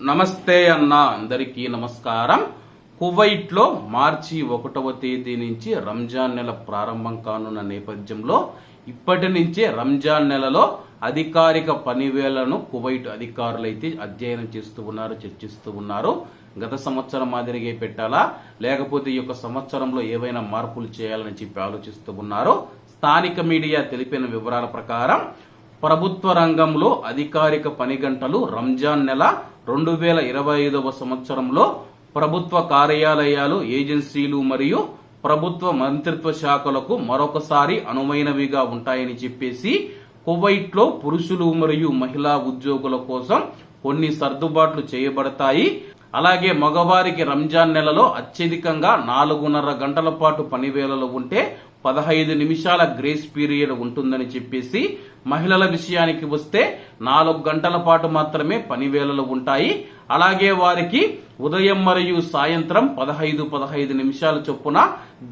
నమస్తే అన్న, అందరికీ నమస్కారం. కువైట్ లో మార్చి 1వ తేదీ నుంచి రంజాన్ నెల ప్రారంభం కానున్న నేపథ్యంలో ఇప్పటి నుంచే రంజాన్ నెలలో అధికారిక పనివేళ్లను కువైట్ అధికారులు అయితే అధ్యయనం చేస్తూ ఉన్నారు, చర్చిస్తూ ఉన్నారు. గత సంవత్సరం మాదిరిగా పెట్టాలా లేకపోతే ఈ యొక్క సంవత్సరంలో ఏవైనా మార్పులు చేయాలని చెప్పి ఆలోచిస్తూ ఉన్నారు. స్థానిక మీడియా తెలిపిన వివరాల ప్రకారం ప్రభుత్వ రంగంలో అధికారిక పని గంటలు రంజాన్ నెల 2025వ సంవత్సరంలో ప్రభుత్వ కార్యాలయాలు, ఏజెన్సీలు మరియు ప్రభుత్వ మంత్రిత్వ శాఖలకు మరొకసారి అనువైనవిగా ఉంటాయని చెప్పేసి కువైట్ లో పురుషులు మరియు మహిళా ఉద్యోగుల కోసం కొన్ని సర్దుబాట్లు చేయబడతాయి. అలాగే మగవారికి రంజాన్ నెలలో అత్యధికంగా 4.5 గంటల పాటు పనివేళలు ఉంటే 15 నిమిషాల గ్రేస్ పీరియడ్ ఉంటుందని చెప్పేసి, మహిళల విషయానికి వస్తే 4 గంటల పాటు మాత్రమే పనివేళలు ఉంటాయి. అలాగే వారికి ఉదయం మరియు సాయంత్రం 15 నిమిషాల చొప్పున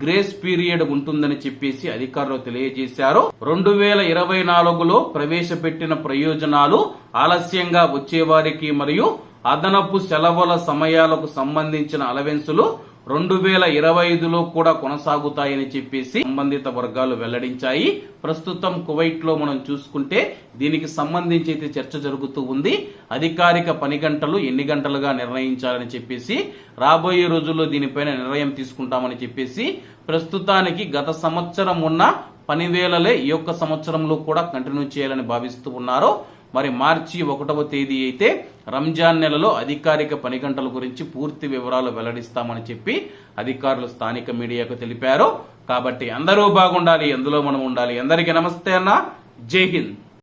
గ్రేస్ పీరియడ్ ఉంటుందని చెప్పేసి అధికారులు తెలియజేశారు. 2024లో ప్రవేశపెట్టిన ప్రయోజనాలు ఆలస్యంగా వచ్చేవారికి మరియు అదనపు సెలవుల సమయాలకు సంబంధించిన అలవెన్సులు 2025లో కూడా కొనసాగుతాయని చెప్పేసి సంబంధిత వర్గాలు వెల్లడించాయి. ప్రస్తుతం కువైట్ లో మనం చూసుకుంటే దీనికి సంబంధించి అయితే చర్చ జరుగుతూ ఉంది. అధికారిక పని గంటలు ఎన్ని గంటలుగా నిర్ణయించాలని చెప్పేసి రాబోయే రోజుల్లో దీనిపైన నిర్ణయం తీసుకుంటామని చెప్పేసి, ప్రస్తుతానికి గత సంవత్సరం ఉన్న పనివేళలే ఈ యొక్క సంవత్సరంలో కూడా కంటిన్యూ చేయాలని భావిస్తూ ఉన్నారు. మరి మార్చి 1వ తేదీ అయితే రంజాన్ నెలలో అధికారిక పని గంటల గురించి పూర్తి వివరాలు వెల్లడిస్తామని చెప్పి అధికారులు స్థానిక మీడియాకు తెలిపారు. కాబట్టి అందరూ బాగుండాలి, ఎందులో మనం ఉండాలి. అందరికీ నమస్తే అన్న, జై హింద్.